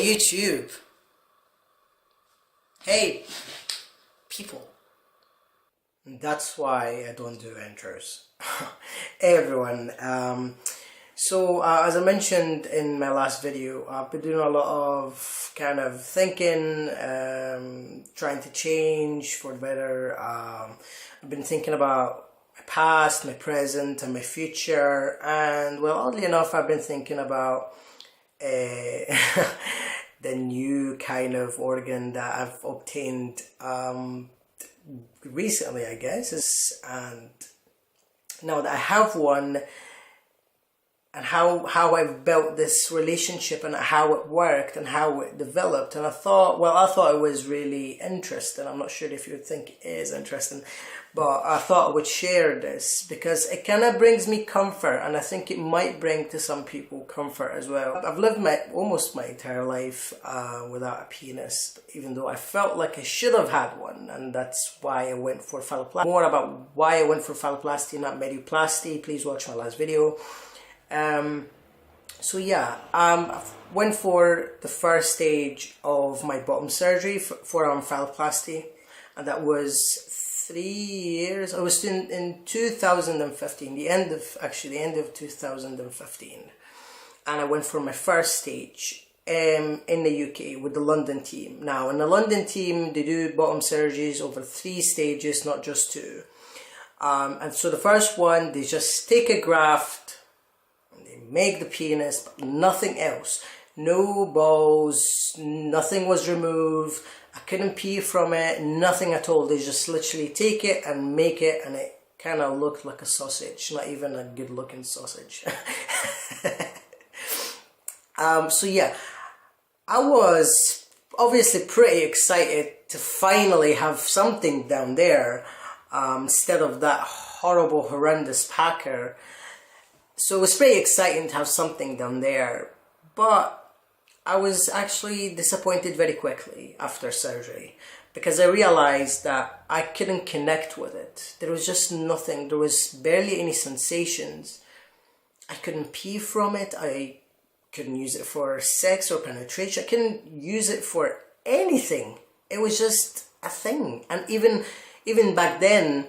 Hey YouTube. Hey people. That's why I don't do intros. Hey everyone. As I mentioned in my last video, I've been doing a lot of kind of thinking, trying to change for the better. I've been thinking about my past, my present, and my future. And well, oddly enough, I've been thinking about the new kind of organ that I've obtained recently, I guess. And now that I have one, and how I've built this relationship and how it worked and how it developed, and I thought it was really interesting. I'm not sure if you would think it is interesting, but I thought I would share this because it kind of brings me comfort, and I think it might bring to some people comfort as well. I've lived almost my entire life without a penis, even though I felt like I should have had one, and that's why I went for phalloplasty. More about why I went for phalloplasty, not medioplasty, please watch my last video. I went for the first stage of my bottom surgery for phalloplasty, and that was 3 years. I was in 2015, the end of 2015, and I went for my first stage in the UK with the London team. Now, in the London team, they do bottom surgeries over 3 stages, not just 2. And so the first one, they just take a graft, make the penis, but nothing else. No balls, nothing was removed. I couldn't pee from it, nothing at all. They just literally take it and make it, and it kind of looked like a sausage, not even a good looking sausage. I was obviously pretty excited to finally have something down there instead of that horrible, horrendous packer. So it was pretty exciting to have something down there, but I was actually disappointed very quickly after surgery because I realized that I couldn't connect with it. There was just nothing. There was barely any sensations. I couldn't pee from it. I couldn't use it for sex or penetration. I couldn't use it for anything. It was just a thing. And even back then,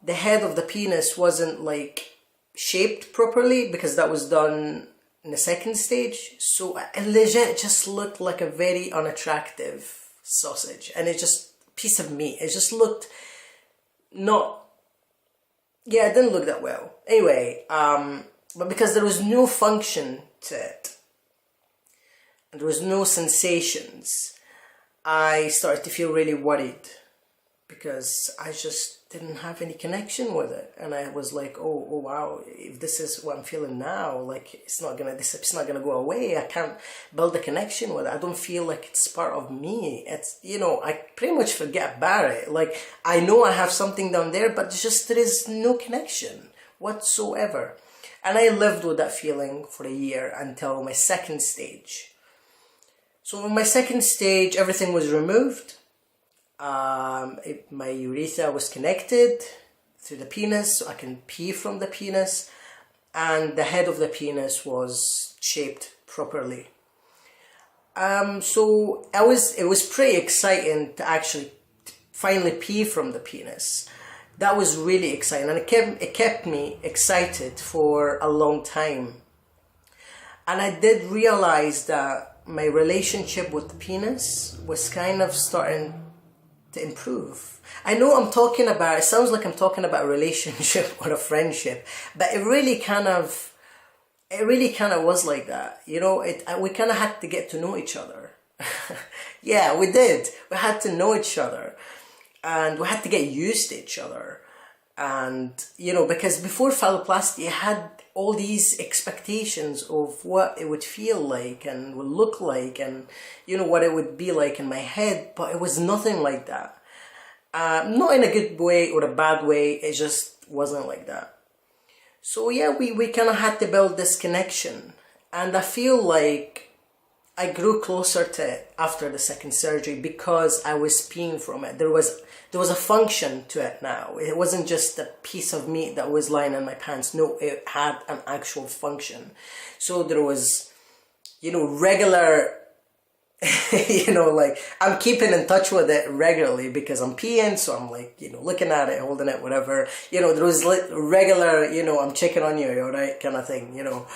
the head of the penis wasn't like shaped properly because that was done in the second stage, so it legit just looked like a very unattractive sausage, and it just piece of meat. It just looked it didn't look that well. Anyway, but because there was no function to it and there was no sensations, I started to feel really worried because I just didn't have any connection with it, and I was like, oh wow, if this is what I'm feeling now, like it's not gonna go away. I can't build a connection with it. I don't feel like it's part of me. It's, I pretty much forget about it. Like, I know I have something down there, but there is no connection whatsoever. And I lived with that feeling for a year until my second stage. So in my second stage, everything was removed. My urethra was connected through the penis, so I can pee from the penis, and the head of the penis was shaped properly. So it was pretty exciting to actually finally pee from the penis. That was really exciting, and it kept me excited for a long time. And I did realize that my relationship with the penis was kind of starting to improve. I know it sounds like I'm talking about a relationship or a friendship, but it really kind of was like that. We kind of had to get to know each other. Yeah, we did. We had to know each other, and we had to get used to each other. And, because before phalloplasty, I had all these expectations of what it would feel like and would look like, and what it would be like in my head, but it was nothing like that. Not in a good way or a bad way, it just wasn't like that. So yeah, we kind of had to build this connection, and I feel like I grew closer to it after the second surgery because I was peeing from it. There was a function to it now. It wasn't just a piece of meat that was lying in my pants. No, it had an actual function. So there was, regular You know, like I'm keeping in touch with it regularly because I'm peeing, so I'm like, you know, looking at it, holding it, whatever. You know, there was regular, you know, I'm checking on you, alright, kind of thing, you know.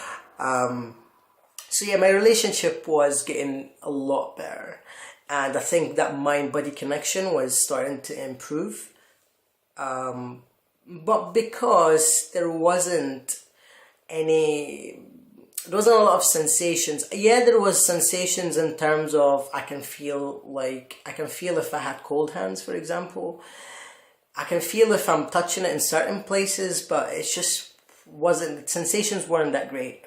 So yeah, my relationship was getting a lot better, and I think that mind-body connection was starting to improve. But because there wasn't a lot of sensations. Yeah, there was sensations in terms of I can feel if I had cold hands, for example. I can feel if I'm touching it in certain places, but it's just sensations weren't that great.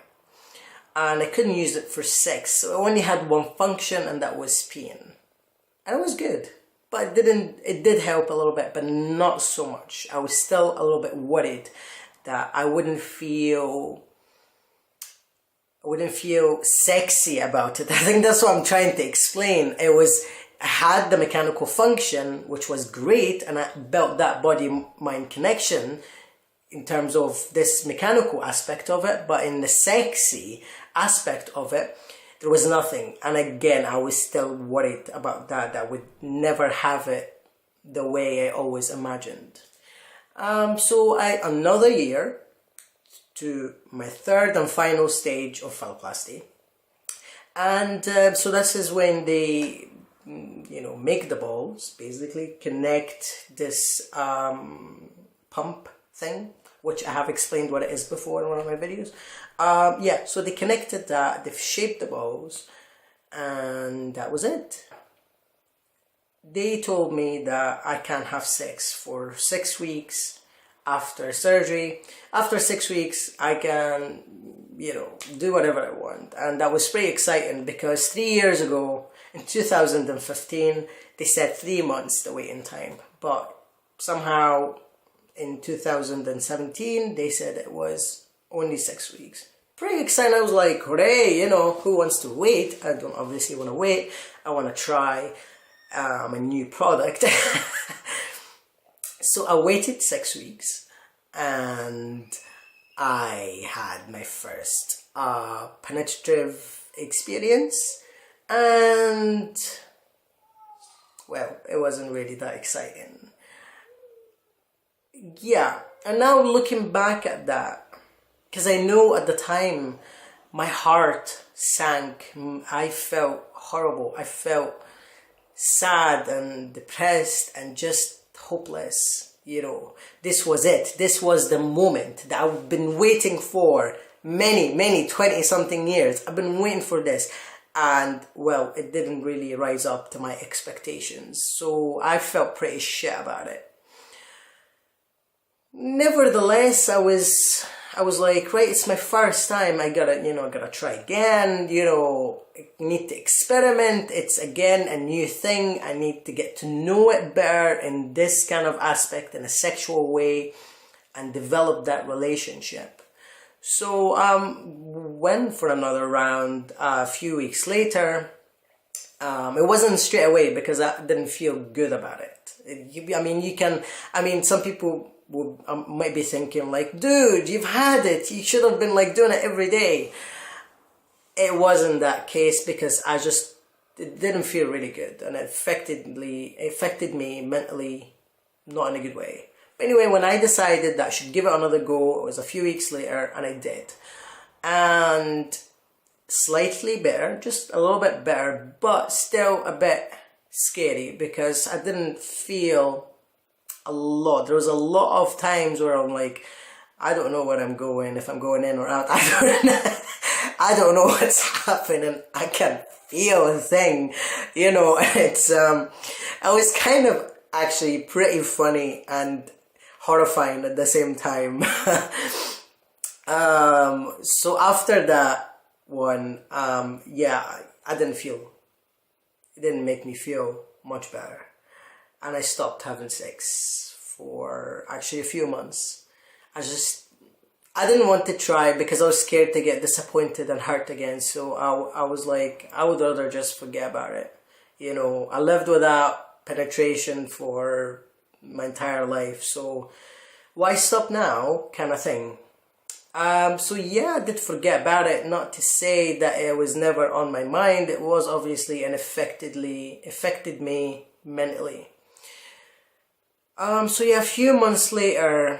And I couldn't use it for sex, so I only had one function, and that was peeing. And it was good. But it did help a little bit, but not so much. I was still a little bit worried that I wouldn't feel sexy about it. I think that's what I'm trying to explain. I had the mechanical function, which was great, and I built that body-mind connection in terms of this mechanical aspect of it, but in the sexy aspect of it, there was nothing. And again, I was still worried about that I would never have it the way I always imagined. So another year to my third and final stage of phalloplasty. And so this is when they, you know, make the balls, basically connect this pump thing, which I have explained what it is before in one of my videos. Yeah, so they connected that, they've shaped the balls, and that was it. They told me that I can't have sex for 6 weeks after surgery. After 6 weeks, I can, you know, do whatever I want. And that was pretty exciting because 3 years ago, in 2015, they said 3 months the waiting time. But somehow in 2017, they said it was only 6 weeks. Pretty exciting. I was like, hooray, you know, who wants to wait? I don't obviously want to wait. I want to try a new product. So I waited 6 weeks, and I had my first penetrative experience, and well, it wasn't really that exciting. Yeah, and now looking back at that, because I know at the time my heart sank. I felt horrible. I felt sad and depressed and just hopeless. You know, this was it. This was the moment that I've been waiting for many 20 something years. I've been waiting for this, and well, it didn't really rise up to my expectations, so I felt pretty shit about it. Nevertheless, I was like, right, it's my first time, I gotta try again, you know, I need to experiment, it's again a new thing, I need to get to know it better in this kind of aspect, in a sexual way, and develop that relationship. So, went for another round a few weeks later. It wasn't straight away because I didn't feel good about it. Some people might be thinking like, dude, you've had it, you should have been like doing it every day. It wasn't that case because it didn't feel really good, and it affected me mentally, not in a good way. But anyway, when I decided that I should give it another go, it was a few weeks later, and I did. And slightly better, just a little bit better, but still a bit scary because I didn't feel a lot. There was a lot of times where I'm like, I don't know where I'm going, if I'm going in or out. I don't know what's happening. I can't feel a thing. You know, it was kind of actually pretty funny and horrifying at the same time. So after that one, it didn't make me feel much better. And I stopped having sex for actually a few months. I didn't want to try because I was scared to get disappointed and hurt again. So I was like, I would rather just forget about it. You know, I lived without penetration for my entire life. So why stop now, kind of thing. So yeah, I did forget about it. Not to say that it was never on my mind. It was obviously, and affected me mentally. So yeah, a few months later,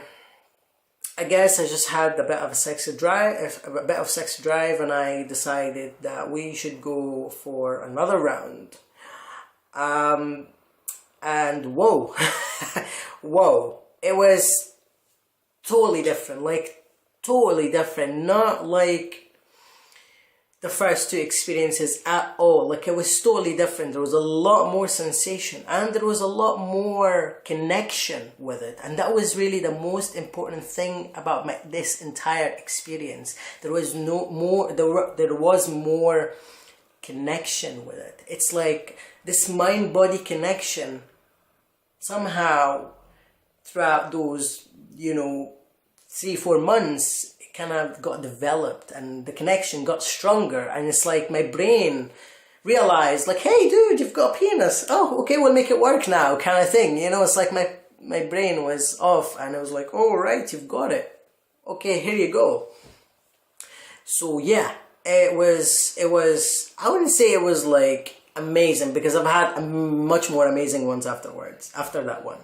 I guess I just had a bit of a sex drive, and I decided that we should go for another round. And whoa, whoa, it was totally different, like totally different, not like the first two experiences at all. Like, it was totally different. There was a lot more sensation, and there was a lot more connection with it, and that was really the most important thing about this entire experience. There was there was more connection with it. It's like this mind-body connection somehow throughout those 3-4 months kind of got developed, and the connection got stronger, and it's like my brain realized, like, hey dude, you've got a penis, oh okay, we'll make it work now, kind of thing. It's like my brain was off, and I was like, oh right, you've got it, okay, here you go. So yeah, it was I wouldn't say it was like amazing, because I've had much more amazing ones after that one,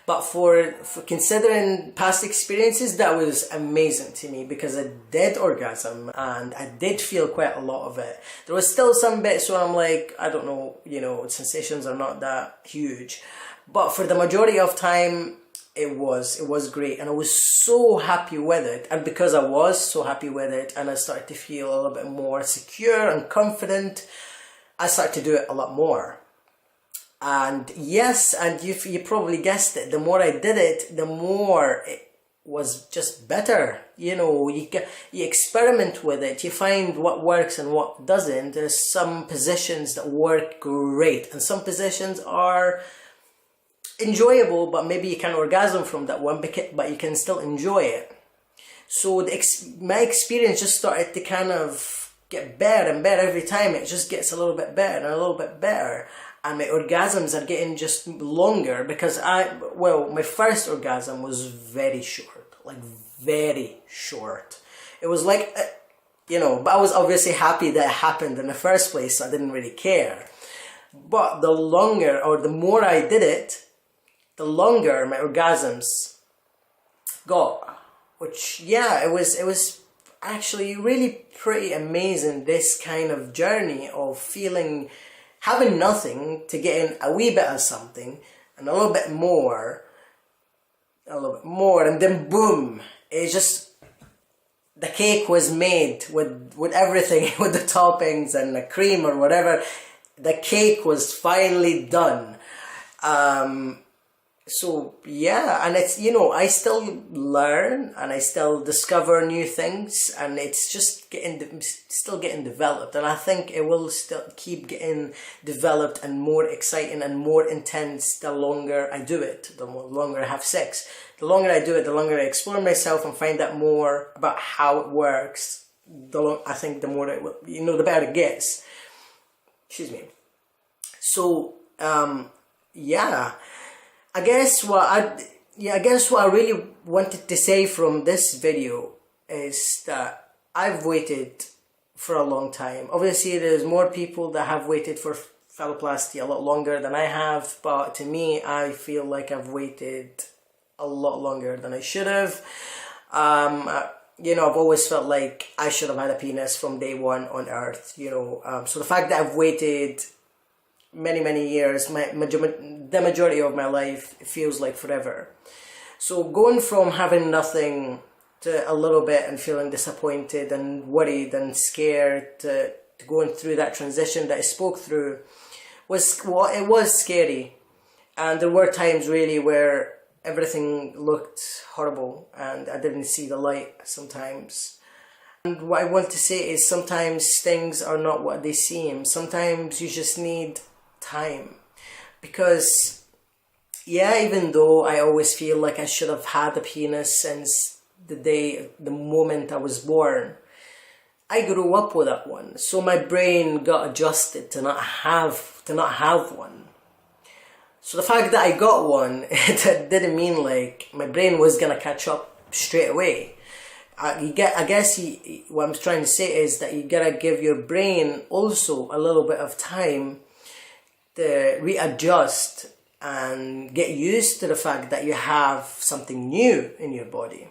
but for considering past experiences, that was amazing to me, because I did orgasm and I did feel quite a lot of it. There was still some bits where I'm like, I don't know, sensations are not that huge, but for the majority of time it was great, and I was so happy with it. And because I was so happy with it, and I started to feel a little bit more secure and confident, I started to do it a lot more. And yes, and you probably guessed it, the more I did it, the more it was just better. You experiment with it, you find what works and what doesn't. There's some positions that work great, and some positions are enjoyable, but maybe you can't orgasm from that one, but you can still enjoy it. So my experience just started to kind of get better and better every time. It just gets a little bit better and a little bit better, and my orgasms are getting just longer, because my first orgasm was very short, like very short. It was like, but I was obviously happy that it happened in the first place, so I didn't really care. But the longer, or the more I did it, the longer my orgasms got, which yeah, it was actually really pretty amazing, this kind of journey of having nothing to getting a wee bit of something, and a little bit more, and then boom, it just, the cake was made with everything, with the toppings and the cream or whatever. The cake was finally done. So yeah, and it's, I still learn and I still discover new things, and it's just still getting developed, and I think it will still keep getting developed and more exciting and more intense the longer I do it, the longer I have sex. The longer I do it, the longer I explore myself and find out more about how it works. I think the more the better it gets. Excuse me. So yeah. I guess what I really wanted to say from this video is that I've waited for a long time. Obviously, there's more people that have waited for phalloplasty a lot longer than I have, but to me, I feel like I've waited a lot longer than I should have. I've always felt like I should have had a penis from day one on Earth. So the fact that I've waited many years, the majority of my life, it feels like forever. So going from having nothing to a little bit and feeling disappointed and worried and scared to going through that transition that I spoke through it was scary, and there were times really where everything looked horrible and I didn't see the light sometimes. And what I want to say is, sometimes things are not what they seem. Sometimes you just need time, because yeah, even though I always feel like I should have had a penis since the moment I was born, I grew up with that one, so my brain got adjusted to not have one. So the fact that I got one, it didn't mean like my brain was gonna catch up straight away. what I'm trying to say is that you gotta give your brain also a little bit of time to readjust and get used to the fact that you have something new in your body.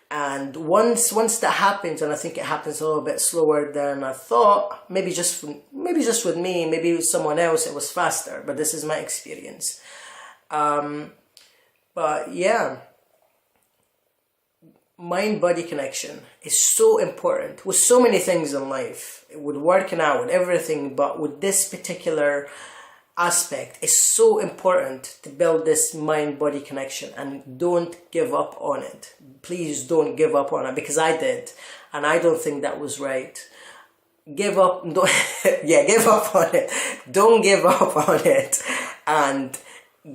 And once that happens, and I think it happens a little bit slower than I thought, maybe just with me, maybe with someone else it was faster, but this is my experience. But yeah, mind-body connection is so important with so many things in life, with working out, with everything, but with this particular aspect, it's so important to build this mind-body connection, and don't give up on it. Please don't give up on it, because I did, and I don't think that was right. Give up, don't, yeah, give up on it. Don't give up on it, and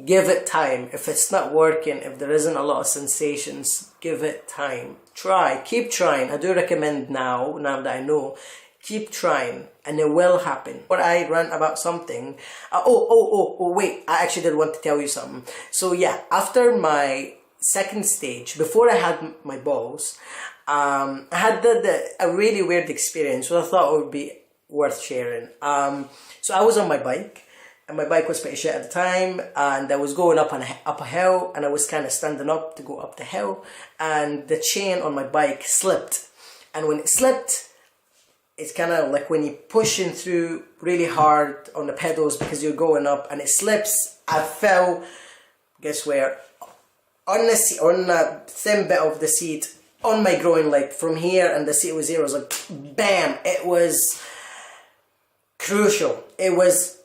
give it time. If it's not working, if there isn't a lot of sensations, give it time. Try, keep trying. I do recommend now that I know, keep trying, and it will happen. But I rant about something. Wait, I actually did want to tell you something. So yeah, after my second stage, before I had my balls, I had a really weird experience, so I thought it would be worth sharing. So I was on my bike, and my bike was pretty shit at the time, and I was going up a hill, and I was kind of standing up to go up the hill, and the chain on my bike slipped. And when it slipped, it's kind of like when you're pushing through really hard on the pedals because you're going up, and it slips. I fell, guess where? On the thin bit of the seat, on my groin, like from here, and the seat was here. It was like, bam! It was crucial. It was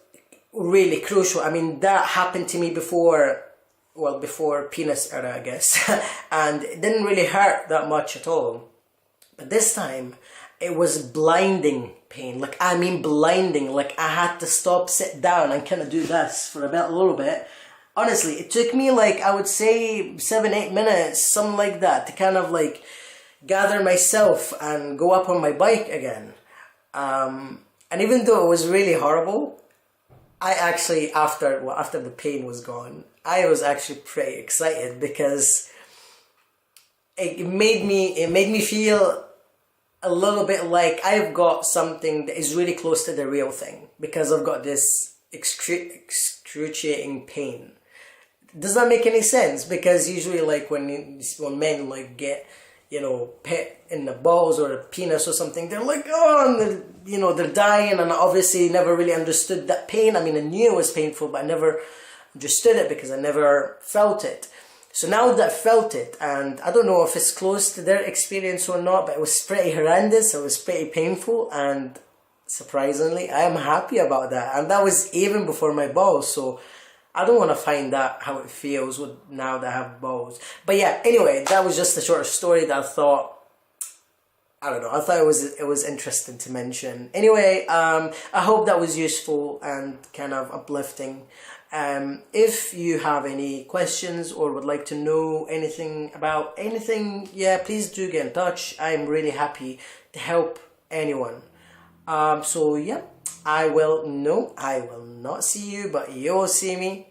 really crucial. I mean, that happened to me before penis era, I guess, and it didn't really hurt that much at all. But this time, it was blinding pain. Like, I mean blinding. Like, I had to stop, sit down, and kind of do this for a little bit. Honestly, it took me, like, I would say 7-8 minutes, something like that, to kind of like gather myself and go up on my bike again. And even though it was really horrible, I actually, after the pain was gone, I was actually pretty excited, because it made me feel a little bit like I've got something that is really close to the real thing, because I've got this excruciating pain. Does that make any sense? Because usually, like, when men like get, pet in the balls or a penis or something, they're like, oh, and they're dying, and I obviously never really understood that pain. I mean, I knew it was painful, but I never understood it because I never felt it. So now that I felt it, and I don't know if it's close to their experience or not, but it was pretty horrendous, it was pretty painful, and surprisingly, I am happy about that. And that was even before my balls, so I don't want to find out how it feels now that I have balls. But yeah, anyway, that was just a short story that I thought, I don't know, I thought it was interesting to mention. Anyway, I hope that was useful and kind of uplifting. If you have any questions or would like to know anything about anything, yeah, please do get in touch. I'm really happy to help anyone. So yeah, I will not see you, but you'll see me.